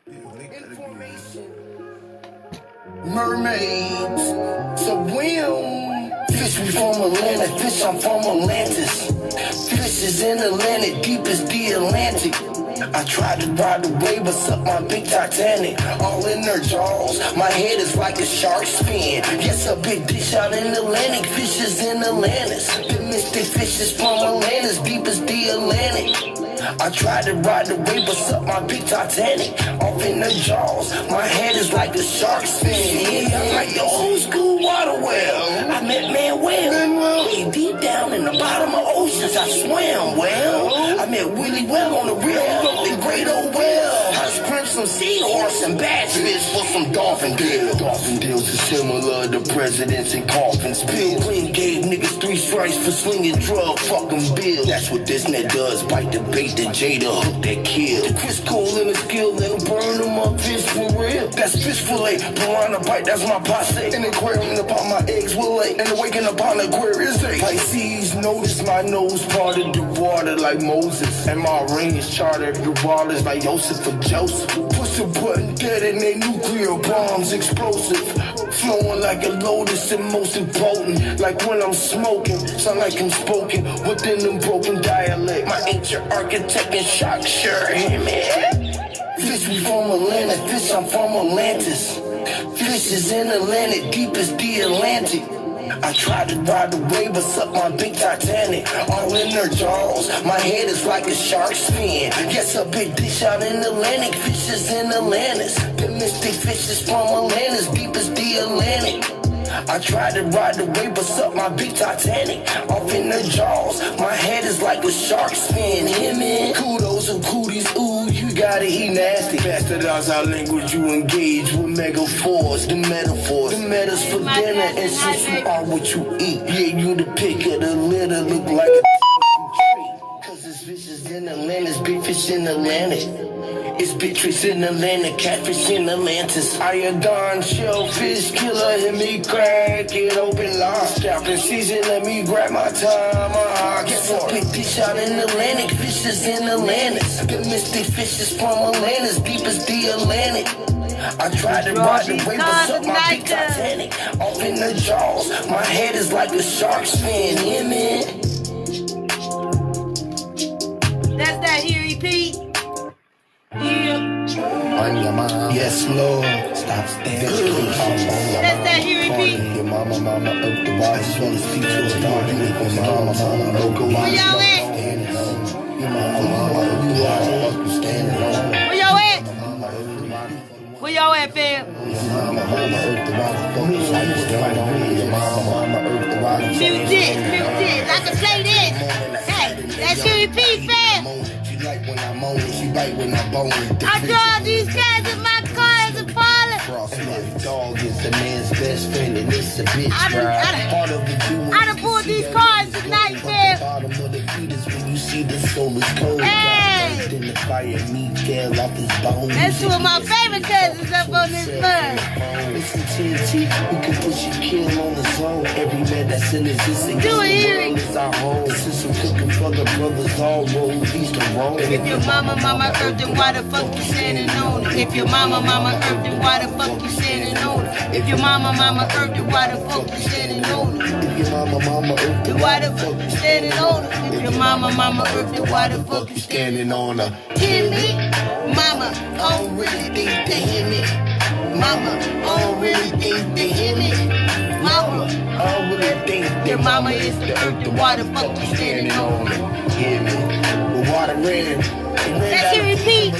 Information. Mermaids. Swim. Fish, we from Atlanta. Fish, I'm from Atlantis. Fish is in Atlantic, deep as the Atlantic. I tried to ride the wave, but suck my big Titanic. All in their jaws, my head is like a shark's fin. Yes, a big dish out in Atlantic, fishes in Atlantis. The mystic fishes from Atlantis, deep as the Atlantic. I tried to ride the wave, but suck my big Titanic. Off in their jaws, my head is like a shark's fin. Yeah, I'm like the old school water well. I met Manuel, way deep down in the bottom of oceans, I swam well. I met Willie Well on the real. The great old well. I scrimp some seahorse and bass fish for some dolphin deals. Dolphin deals are similar to presidents and coffins. Bill Clinton gave niggas 3 strikes for slinging drug fucking bill. That's what this net does. Bite the bait, the Jada hook that kill. The Chris Cole in the skill, they'll burn them up fish for real. That's fish fillet, piranha bite, that's my passe. An aquarium upon my eggs will lay, and awaken upon Aquarius day. Pisces, notice my nose parted the water like Moses, and my ring is charted the waters like Joseph or Joseph. Push a button, detonate nuclear bombs, explosive. Flowing like a lotus and most important. Like when I'm smoking, sound like I'm spoken within them broken dialect. My ancient architect and shock, sure, hear me. Fish, we from Atlanta, fish, I'm from Atlantis. Fish is in Atlantic, deep as the Atlantic. I tried to ride the wave, but suck my big Titanic. All in their jaws, my head is like a shark's fin. Yes, a big dish out in Atlantic, fishes in Atlantis. The mystic fishes from Atlantis, deep as the Atlantic. I tried to ride the wave, but suck my big Titanic. Off in their jaws, my head is like a shark's fin. Hear me? Kudos and cooties, ooh, you gotta eat nasty. Bastardize our language, you engage with metaphors, the metaphors. The metas for dinner, and since you are what you eat, yeah, you the pick of the litter, look like a tree. Cause it's fishes in Atlantis, big fish in Atlantic. It's Beatrice in Atlanta, catfish in Atlantis. Iodine, shellfish, killer, hit me crack it open, lock. Scalping season, let me grab my time. Guess a big dish out in Atlantic, fishes in Atlantis. The mystic fishes from Atlantis, deep as the Atlantic. I tried to ride the wave, but suck my big Titanic. Off in the jaws, my head is like a shark's fin. Yeah, man. That's that Huey P. Yeah. On your mind. Yes, Lord. Stop standing. That's that Huey P. Your mama, up the wall. Just wanna speak to a dog. Mama, no go. Where y'all at? Your mama, you are standing on. Where y'all at? Where y'all at, fam? Mute this. I can play this. Hey, that's Huey P, fam. I draw these guys in my car as a pilot. Dog is the man's best friend, and it's a bitch. I done pulled these cars tonight, fam. Hey! That's two of my favorite cousins up on this fun. We can push your kill on the zone. Every man that's in existence is our home. This is some cooking for the brothers all road east and wrong. If your mama earth, then why the fuck you standing on it? If your mama earth, then why the fuck you standing on it? If your mama earth, then why the fuck you standing on it? If your mama earth, then why the fuck you standing on it? If your mama earth, then why the fuck you standing on her? Hear me? Mama, I don't really think they hear me. Mama, I don't really think they hear me. Mama, I don't really think your mama is the earth, then why the fuck you standing on it? Hear me? The water ran. Let's hear repeat.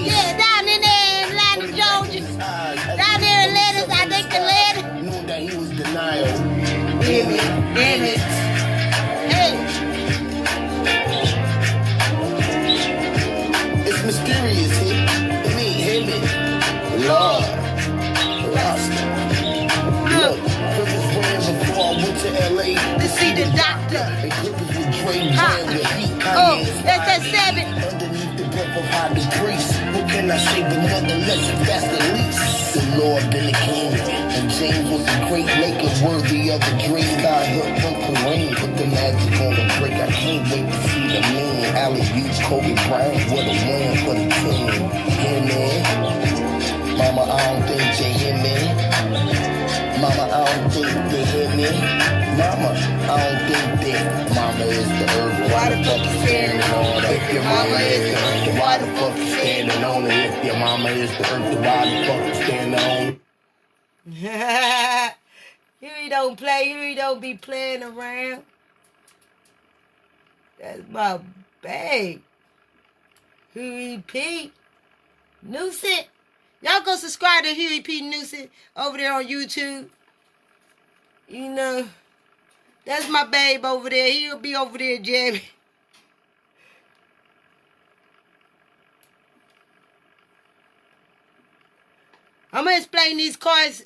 Yeah, down in there in Atlanta, Georgia. Down there in Atlanta, I think Atlanta. Knew that he was denial. Hear me? Damn it. Hey. It's mysterious, hear me. Lord. Lost. Look, Clippers ran before I went to LA to see the doctor. And Clippers with Dre Jam with heat. Oh, that's that 7. Underneath the breath of high decrease. What can I say but nonetheless, that's the least. The Lord been the king, and James was a great maker, worthy of the dream. God helped Uncle Kareem put the magic on the break. I can't wait to see the mean. Alley-oop, Kobe Bryant, what a win for the team. Yeah, man. Mama, I don't think you hear me. Mama, I don't think you hear me. Mama, I don't think that mama is the herb. Why the fuck you standing on it? If your mama is the herb, why the fuck you standing on it? If your mama is the herb, why the fuck you standing on it? Huey don't play. Huey don't be playing around. That's my babe. Huey P. Newson. Y'all go subscribe to Huey P. Newson over there on YouTube. You know, that's my babe over there. He'll be over there jamming. I'm going to explain these cards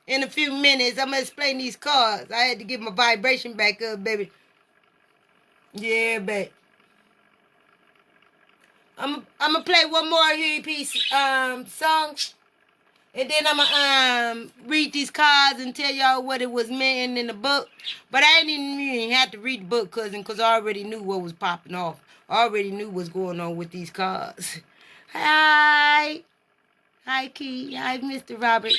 in a few minutes. I'm going to explain these cards. I had to get my vibration back up, baby. Yeah, babe. I'm going to play one more Huey P song. And then I'm going to read these cards and tell y'all what it was meant in the book. But I didn't even have to read the book, cousin, because I already knew what was popping off. I already knew what's going on with these cards. Hi. Hi, Key. Hi, Mr. Robert.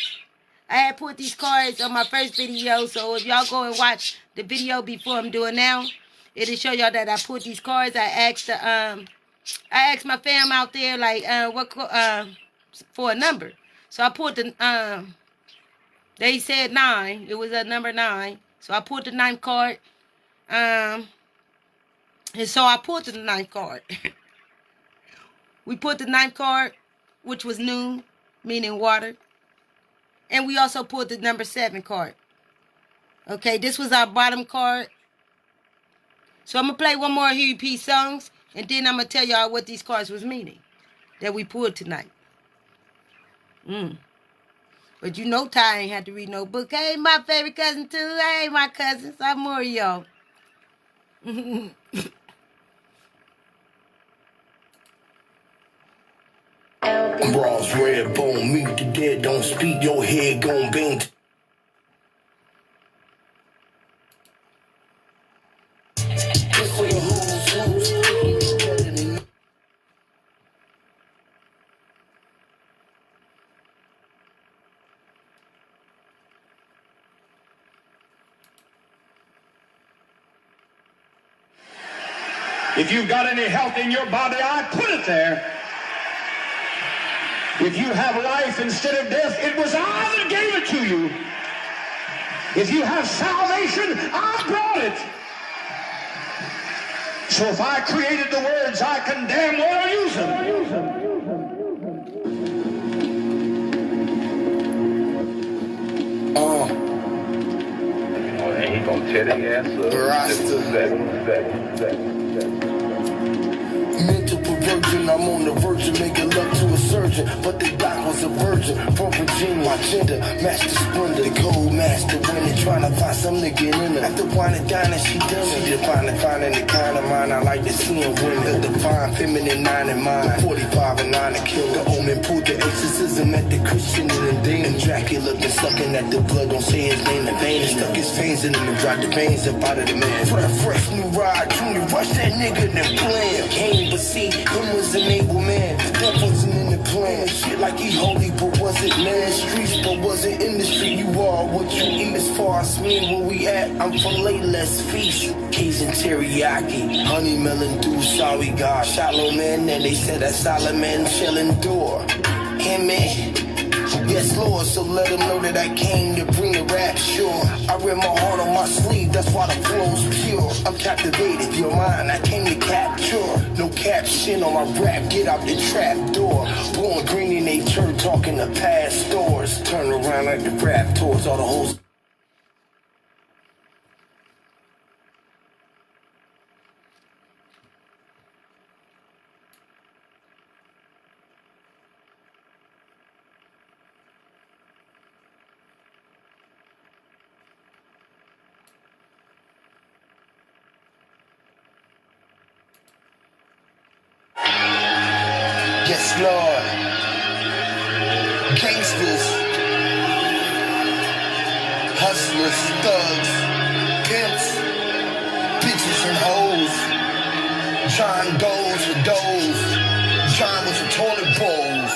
I had put these cards on my first video, so if y'all go and watch the video before I'm doing now, it'll show y'all that I put these cards. I asked my fam out there, like, for a number. So I put the, they said 9. It was a number 9. So I put the 9th card. And so I put the 9th card. We put the 9th card, which was noon, meaning water. And we also put the number 7 card. Okay, this was our bottom card. So I'm going to play one more Huey P songs. And then I'm going to tell y'all what these cards was meaning that we pulled tonight. But you know Ty ain't had to read no book. Hey, my favorite cousin too. Hey, my cousins. I'm more of y'all. Bras, red bone, meet the dead, don't speak, your head gon' bang. If you've got any health in your body, I put it there. If you have life instead of death, it was I that gave it to you. If you have salvation, I brought it. So if I created the words, I can damn well use them. He gonna tear their ass up. Mental perversion, I'm on the verge of making love to a surgeon, but the doc was a virgin from Virginia. My gender, master splendor, the cold master winning, trying to find some nigga in her. After wine and dining, she done it. She defining, finding the kind of mind I like to see in women. The divine feminine 9 in mine, 45 and 9 to kill. The omen pulled the exorcism at the Christian and the demon. Dracula been sucking at the blood, don't say his name in vain. Stuck his veins in him and dropped the veins up out of the man. For a fresh new ride, Junior, rush that nigga and then blam. Came but see, him was an able man. That wasn't in the plan. Shit like he holy, but wasn't man. Streets, but wasn't in the street. You are what you eat. As far as me, where we at, I'm filet, let's feast. Cajun teriyaki, honey melon dew, sorry God. Shallow man, and they said that Solomon shall endure. Him man. Yes, Lord, so let them know that I came to bring the rap sure. I wear my heart on my sleeve, that's why the flow's pure. I'm captivated, your mind, I came to capture. No caption on my rap, get out the trap door. Blowing green in they turn, talking to past stores. Turn around like the rap tours, all the hoes. Yes, Lord. Gangsters, hustlers, thugs, pimps, bitches and hoes. Trying goes for those, trying with the toilet bowls.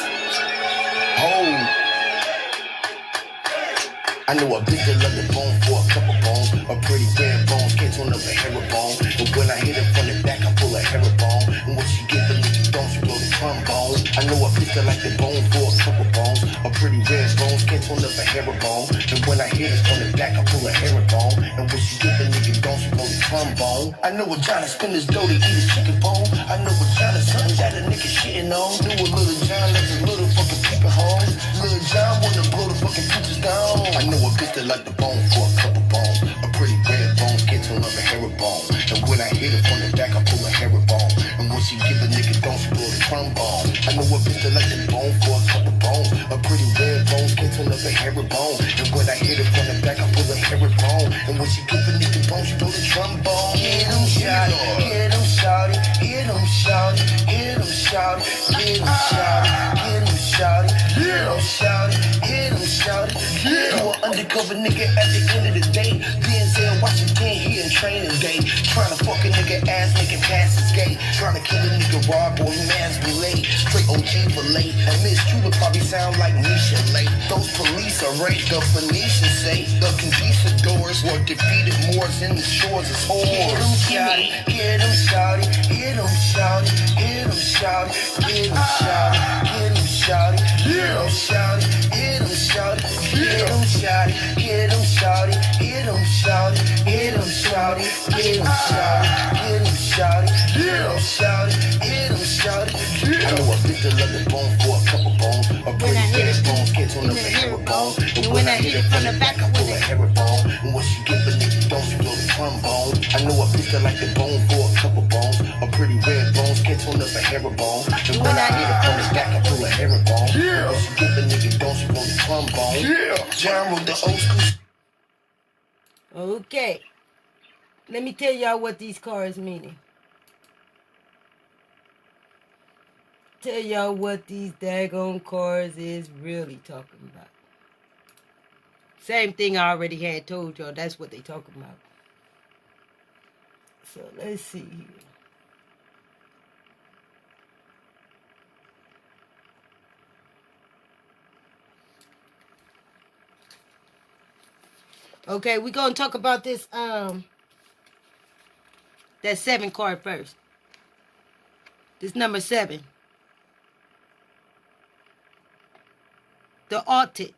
I know a bitch that love the bone for a couple bones. A pretty red bone, skin tone of a herringbone. But when I hit her from the back, I pull a herringbone. And when she get the nigga don't, she blow the trombone. I know a bitch that like the bone for a couple bones. A pretty red bone, skin tone of a herringbone. And when I hit her from the back, I pull a herringbone. And when she get the nigga don't, she blow the trombone. I know a Johnny spin his dough to eat his chicken bone. I know a Johnny something that a nigga shitting on. Knew a little John that's a little fucking peeping home. Little John wanna blow the fucking pictures down. I know a bitch that like the bone for a couple bones. A pretty red bone, skin tone of a herringbone. And when I hit her from the back, I pull a herringbone. And when she give a nigga don't, she blow the trombone. I know a bitch that like the bone for a couple bones. A pretty red bone, skin tone of a herringbone. And when I hit her from the back, I pull a herringbone. And when she give a nigga bone, she blow the trombone. Hit him, shout it, hit him, shout it, hit him, shout it, hit him, shout it, hit him, shout it, hit him, shout it, hit him, shout it, hit him, shout it. You an undercover nigga at the end of the day. Denzel Washington here in training day. Tryna fuck a nigga ass, making passes gay. Tryna kill a nigga raw, boy, man's relay. Straight OG for late. And Miss Cuba probably sound like Misha late. Those police are right, the Phoenicians say. The conquistadors were defeated Moors in the shores as whores. Hit him, shout it, hit him, shout it, hit him, shout it, hit him, shout it, hit him, shout it, hit him, shout it, hit him, shout it, hit him, shout it, hit him, shout it, hit him, shout it, hit him, shout it, hit him, shout it, hit him, shout it, hit him, shout it, hit him, shout it, hit him, shout it. I know a bitch that love the bone for a couple bones. A pretty red bone, skin tone of a herringbone. And when I hit it from the back, I pull a herringbone. And when she give a nigga don't, she blow the trombone. I know a bitch that like the bone for a couple bones. A pretty red bone, skin tone of a herringbone. And when I hit it from the back, I pull a herringbone. And when she give a nigga don't, she blow the trombone. John wrote the old school. Okay. Let me tell y'all what these cards meaning. Tell y'all what these daggone cards is really talking about. Same thing I already had told y'all. That's what they talking about. So let's see here. Okay, we're gonna talk about this that 7 card first. This number 7. The Autit.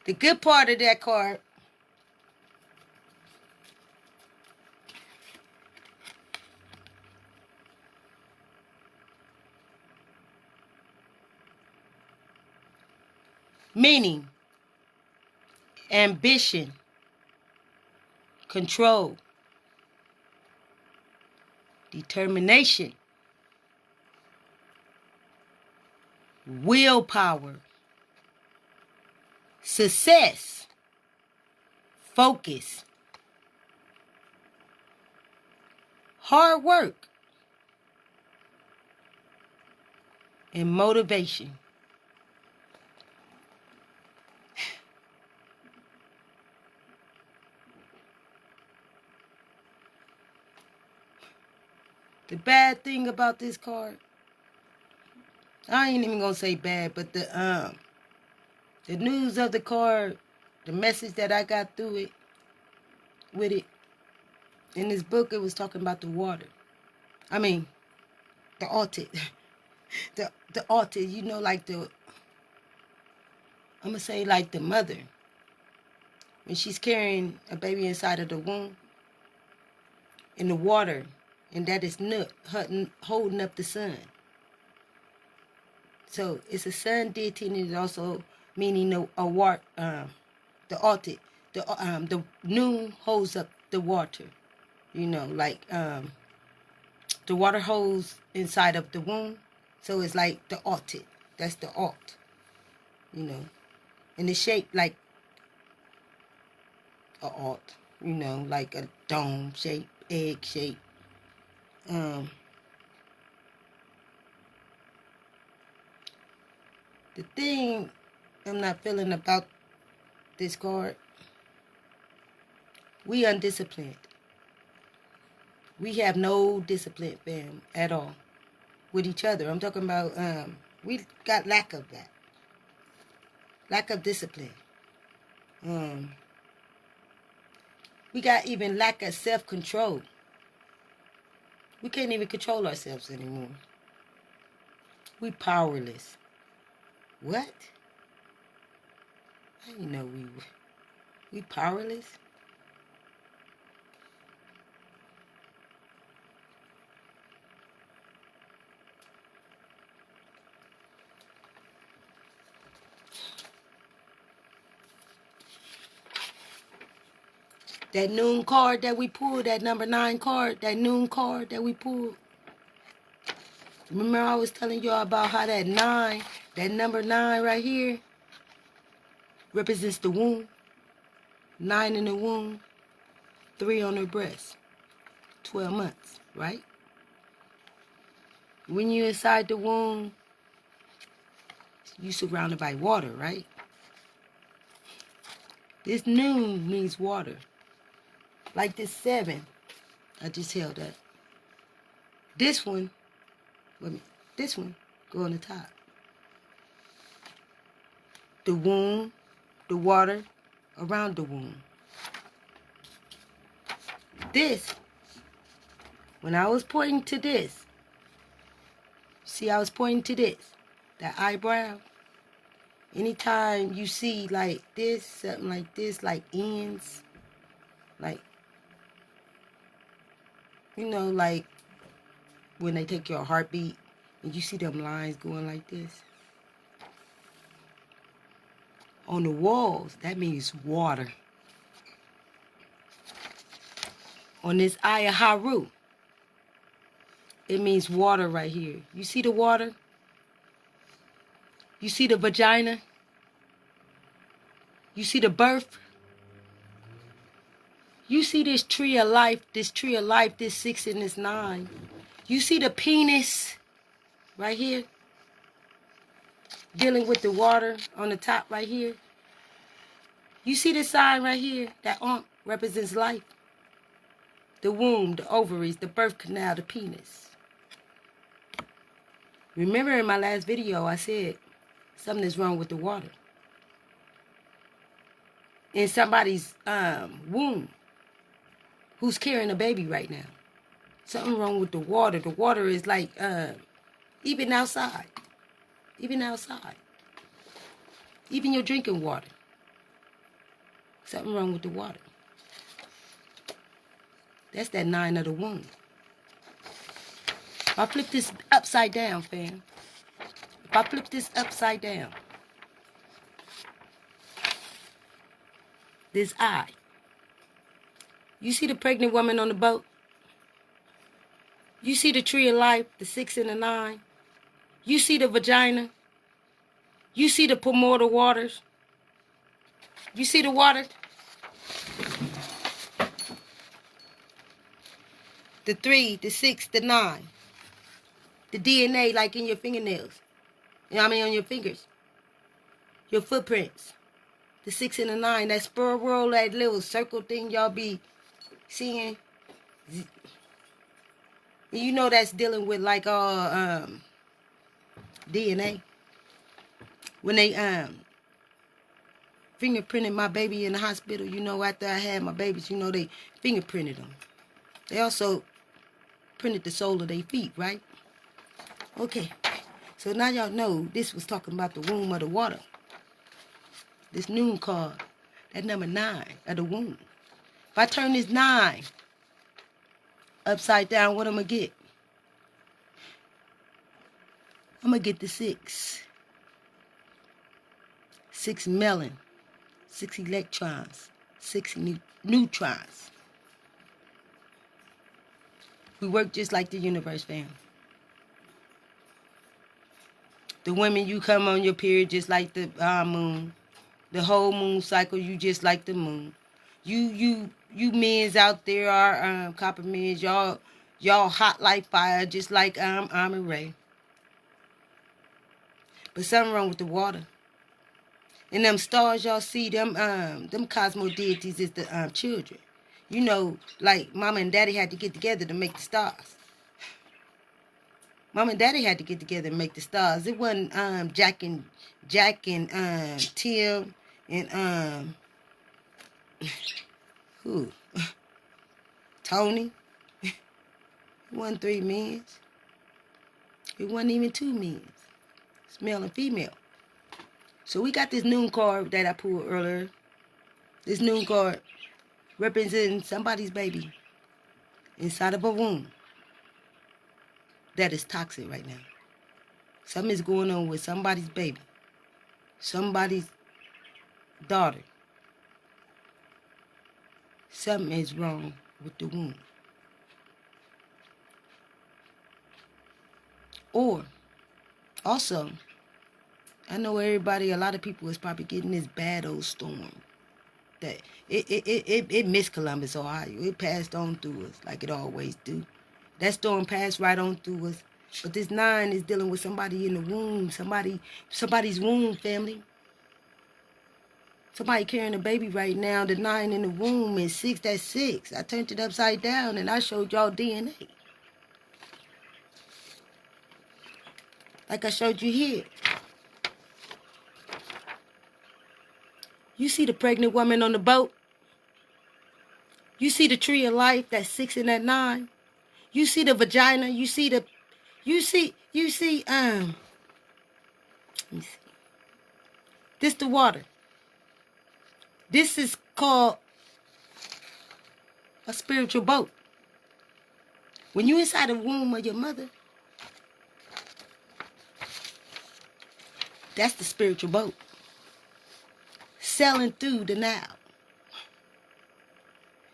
The good part of that card meaning ambition, control, determination, willpower, success, focus, hard work, and motivation. The bad thing about this card, I ain't even gonna say bad, but the news of the card, the message that I got through it, with it, in this book, it was talking about the water. I mean, the Autit. the Autit, you know, like the, I'm gonna say like the mother. When she's carrying a baby inside of the womb, in the water, and that is holding up the sun. So it's a sun deity, and it's also meaning the Autit. The noon holds up the water. You know, like the water holds inside of the womb. So it's like the Autit. That's the Aut. You know. And it's shaped like a Aut. You know, like a dome shape, egg shape. The thing I'm not feeling about this card. We undisciplined. We have no discipline, fam, at all. With each other. I'm talking about, we got lack of that. Lack of discipline. We got even lack of self-control. We can't even control ourselves anymore. We powerless. What? I didn't know we powerless. That noon card that we pulled, that number 9 card, that noon card that we pulled. Remember I was telling y'all about how that number 9 right here, represents the womb. 9 in the womb, 3 on her breast. 12 months, right? When you're inside the womb, you surrounded by water, right? This noon means water. Like this 7, I just held up. This one, this one, go on the top. The womb, the water around the womb. This, when I was pointing to this, see I was pointing to this, that eyebrow. Anytime you see like this, something like this, like ends, like, you know, like when they take your heartbeat and you see them lines going like this. On the walls, that means water. On this eye of Haru, it means water right here. You see the water? You see the vagina? You see the birth? You see this tree of life, this 6 and this 9. You see the penis right here? Dealing with the water on the top right here. You see the sign right here? That represents life. The womb, the ovaries, the birth canal, the penis. Remember in my last video I said something is wrong with the water. In somebody's womb who's carrying a baby right now. Something wrong with the water. The water is like, even outside. Even outside. Even your drinking water. Something wrong with the water. That's that 9 of the womb. If I flip this upside down, fam. If I flip this upside down. This eye. You see the pregnant woman on the boat? You see the tree of life, the 6 and the 9? You see the vagina? You see the primordial waters? You see the water? The 3, the 6, the 9. The DNA like in your fingernails. You know what I mean? On your fingers. Your footprints. The 6 and the 9. That spur world, that little circle thing y'all be seeing. And you know that's dealing with like DNA. When they fingerprinted my baby in the hospital, you know, after I had my babies, you know, they fingerprinted them. They also printed the sole of their feet, right? Okay. So now y'all know this was talking about the womb of the water. This noon card, that number 9 of the womb. If I turn this 9 upside down, what I'm going to get? I'm going to get the 6. 6 melon, 6 electrons, 6 neutrons. We work just like the universe, fam. The women, you come on your period just like the moon. The whole moon cycle, you just like the moon. You men's out there are copper men's. Y'all hot like fire, just like Armin Ray. But something wrong with the water. And them stars y'all see, them cosmo deities is the children. You know, like mama and daddy had to get together to make the stars. Mama and daddy had to get together and make the stars. It wasn't Jack and Tim and who? Tony. It wasn't 3 men. It wasn't even 2 men. It's male and female. So we got this noon card that I pulled earlier. This noon card representing somebody's baby inside of a womb that is toxic right now. Something is going on with somebody's baby, somebody's daughter. Something is wrong with the womb. Or, also, I know everybody, a lot of people is probably getting this bad old storm. That it missed Columbus, Ohio. It passed on through us like it always do. That storm passed right on through us. But this 9 is dealing with somebody in the womb. Somebody's womb, family. Somebody carrying a baby right now. The 9 in the womb and 6, that's 6. I turned it upside down and I showed y'all DNA. Like I showed you here. You see the pregnant woman on the boat? You see the tree of life, that's 6 and that 9? You see the vagina? You see let me see. This the water. This is called a spiritual boat. When you inside the womb of your mother, that's the spiritual boat. Sailing through the Nile.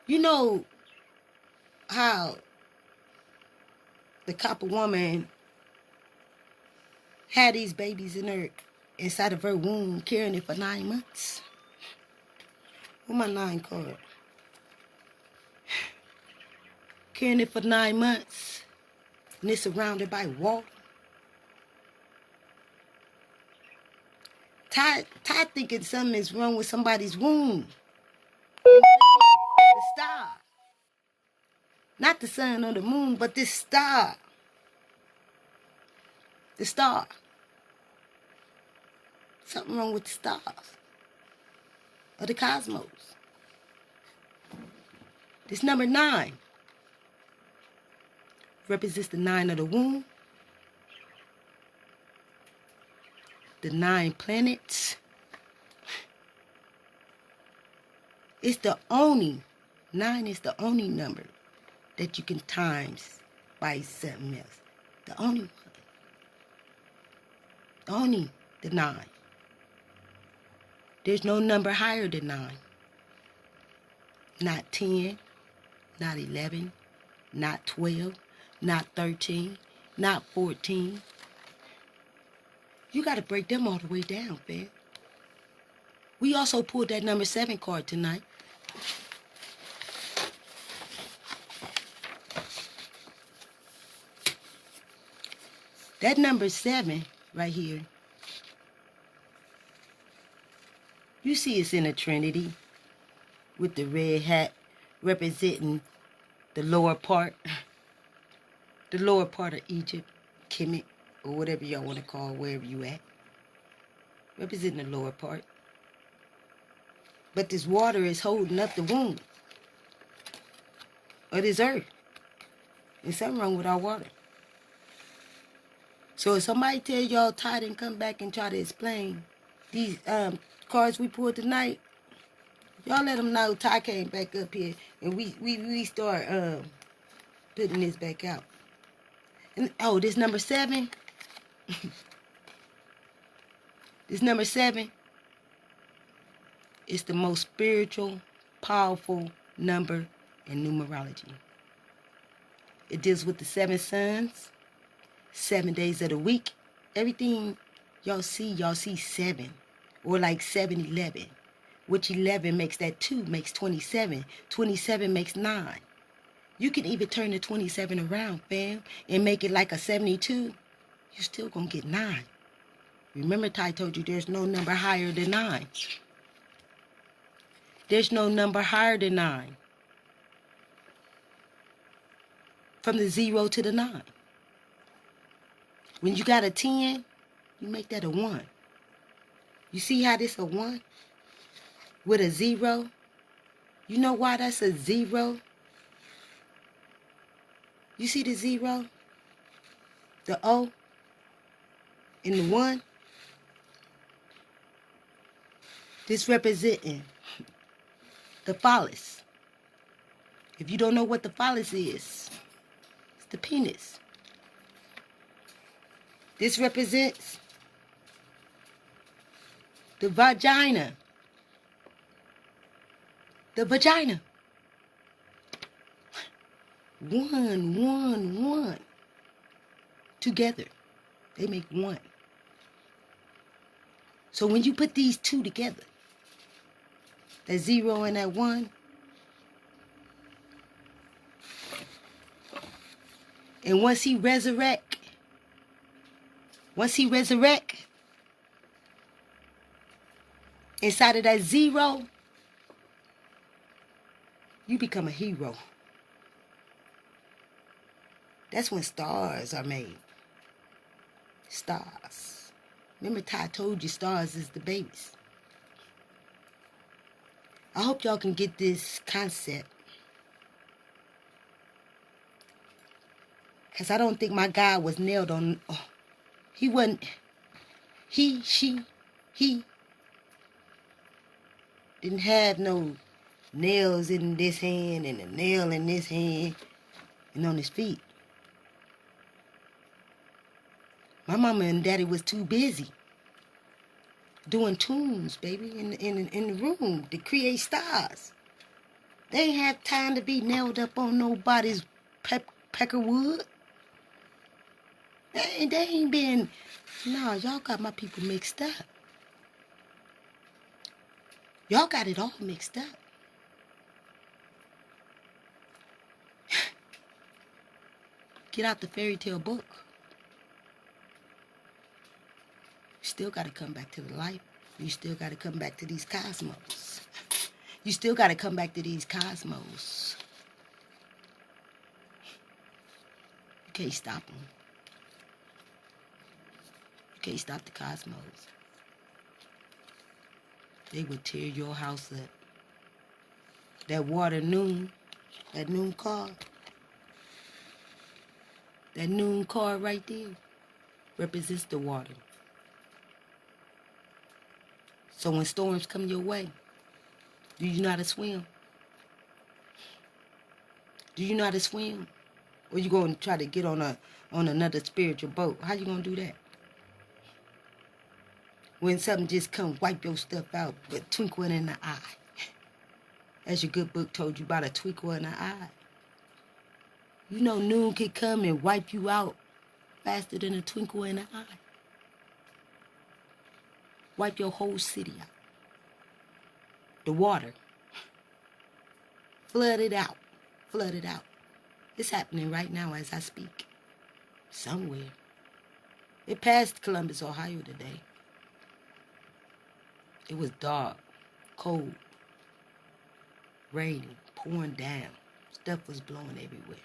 You know how the copper woman had these babies inside of her womb, carrying it for 9 months? Where's my 9 card? Carrying it for 9 months, and it's surrounded by water. Ty thinking something is wrong with somebody's womb. The star. Not the sun or the moon, but this star. The star. Something wrong with the stars. Or the cosmos. This number 9 represents the 9 of the womb. The 9 planets. It's the only, 9 is the only number that you can times by something else. The only one. Only the 9. There's no number higher than 9. Not 10, not 11, not 12, not 13, not 14. You got to break them all the way down, fam. We also pulled that number 7 card tonight. That number 7 right here, you see it's in a trinity with the red hat representing the lower part of Egypt, Kemet, or whatever y'all want to call wherever you at. Representing the lower part. But this water is holding up the womb of this earth. There's something wrong with our water. So if somebody tell y'all Ty didn't come back and try to explain these cards we pulled tonight, y'all let them know Ty came back up here and we start putting this back out. And oh, this number 7. This number 7 is the most spiritual, powerful number in numerology. It deals with the 7 suns, 7 days of the week. Everything y'all see 7. Or like 7-11. Which 11 makes that 2, makes 27. 27 makes 9. You can even turn the 27 around, fam, and make it like a 72. You're still gonna get 9. Remember, Ty told you there's no number higher than 9. There's no number higher than 9. From the 0 to the 9. When you got a 10, you make that a 1. You see how this a 1? With a 0? You know why that's a 0? You see the 0? The O? And the 1? This representing the phallus. If you don't know what the phallus is, it's the penis. This represents the vagina. The vagina. 1, 1, 1. Together, they make 1. So when you put these 2 together, that 0 and that 1, and once he resurrect, inside of that 0, you become a hero. That's when stars are made. Stars. Remember Ty told you stars is the babies. I hope y'all can get this concept. Because I don't think my guy was nailed on. Oh, he wasn't. He didn't have no nails in this hand and a nail in this hand and on his feet. My mama and daddy was too busy doing tunes, baby, in the room to create stars. They ain't have time to be nailed up on nobody's peckerwood. They ain't been. No, y'all got my people mixed up. Y'all got it all mixed up. Get out the fairy tale book. You still got to come back to the light. You still got to come back to these cosmos. You still got to come back to these cosmos. You can't stop them. You can't stop the cosmos. They would tear your house up. That water noon, that noon car right there represents the water. So when storms come your way, do you know how to swim? Do you know how to swim? Or you going to try to get on another spiritual boat? How you going to do that? When something just come wipe your stuff out, but twinkle in the eye. As your good book told you about a twinkle in the eye. You know noon could come and wipe you out faster than a twinkle in the eye. Wipe your whole city out. The water. Flood it out. Flood it out. It's happening right now as I speak. Somewhere. It passed Columbus, Ohio today. It was dark, cold, raining, pouring down. Stuff was blowing everywhere.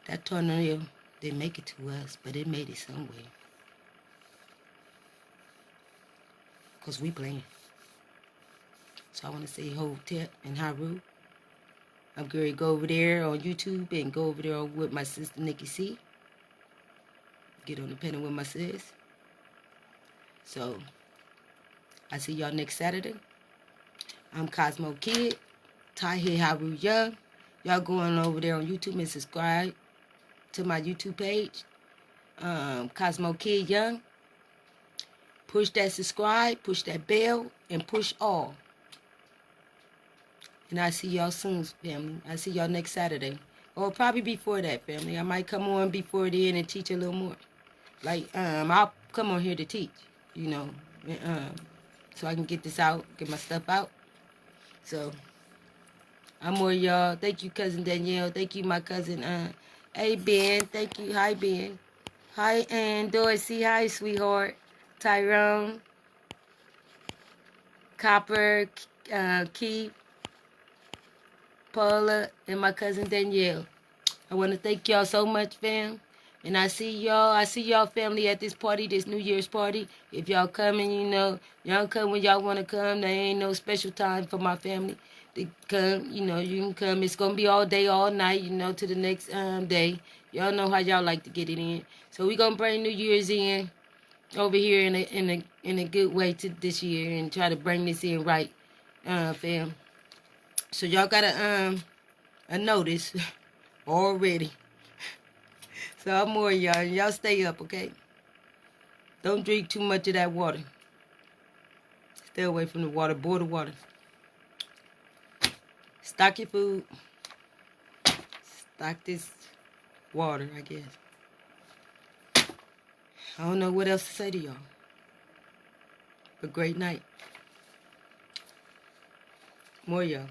That tornado didn't make it to us, but it made it somewhere. Because we playing. So I want to say Hotep and Haru. I'm going to go over there on YouTube and go over there with my sister Nikki C. Get on the panel with my sis. So, I see y'all next Saturday. I'm Cosmo Kid. Ty here, Haru Young. Y'all going over there on YouTube and subscribe to my YouTube page. Cosmo Kid Young. Push that subscribe, push that bell, and push all. And I see y'all soon, family. I see y'all next Saturday. Or probably before that, family. I might come on before then and teach a little more. Like, I'll come on here to teach, you know. So I can get this out, get my stuff out. So, I'm more y'all. Thank you, Cousin Danielle. Thank you, my cousin. Hey, Ben. Thank you. Hi, Ben. Hi, and Dorsey. Hi, sweetheart. Tyrone, Copper, Keith, Paula, and my cousin Danielle. I want to thank y'all so much, fam. And I see y'all family at this party, this New Year's party. If y'all coming, y'all come when y'all want to come. There ain't no special time for my family to come. You can come. It's going to be all day, all night, to the next day. Y'all know how y'all like to get it in. So we going to bring New Year's in over here in a good way to this year and try to bring this in right, fam. So y'all got a notice already. So I'm more y'all. Y'all stay up, okay? Don't drink too much of that water. Stay away from the water. Boil the water. Stock your food. Stock this water, I guess. I don't know what else to say to y'all. But great night. More y'all.